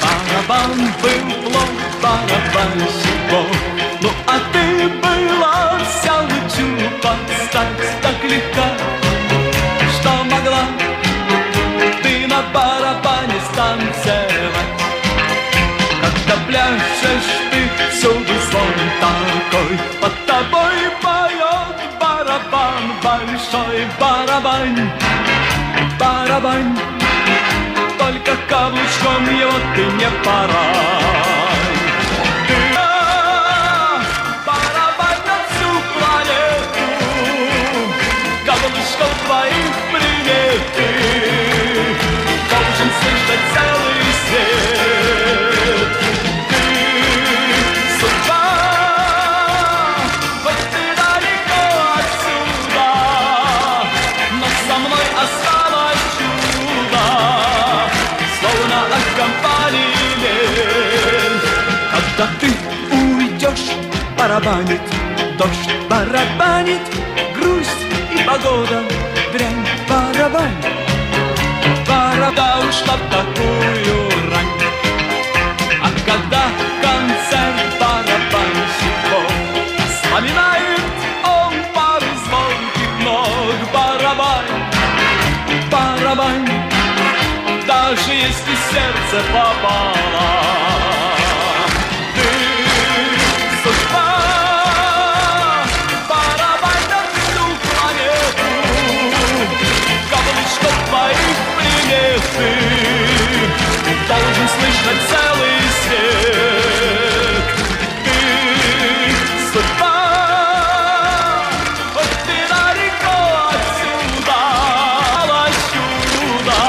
Барабан был плох, барабанщиков, ну а ты была вся в чубах, стать так легка, что могла ты на барабане станцевать. Когда пляшешь ты, всюду звон такой, под тобой поет барабан, большой барабан, барабан. Только каблучком его ты не порай. Ты барабан на всю планету, каблучком твоих приметы должен слышать целый свет. Ты судьба, хоть ты далеко отсюда, но со мной осталось чудо. Словно аккомпанемент. Когда ты уйдешь, барабанит дождь, барабанит грусть и погода, дрянь, барабан, барабан ушла в такую рань. А когда концерт барабанщиков, вспоминает он пару звонких ног, барабан, барабан. Даже если сердце попало, ты судьба, барабан на всю планету, каблучков твоих приметы должен слышать целый свет. Ты судьба, хоть ты далеко отсюда, чудо.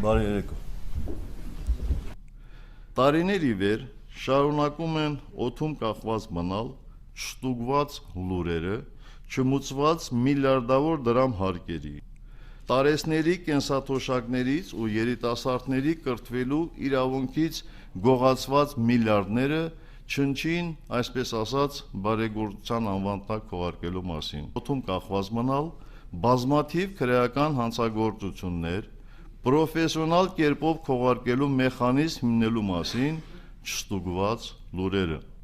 Բարի երեկո։ Տարիներ ի վեր շարունակում են օդում կախված մնալ չստուգված լուրերը, չմուծված միլիարդավոր դրամ հարկերի, տարեցների կենսաթոշակներից ու երիտասարդների կրթվելու իրավունքից գողացված միլիարդները չնչին, այսպես ասած, բարեգործության անվան տակ քողարկելու մասին։ Օդում կախված մնալ բազմաթիվ քրեական հանցագործություններ, պրոֆեսիոնալ կերպով քողարկելու մեխանիզմ հիմնելու մասին չստուգված լուրերը։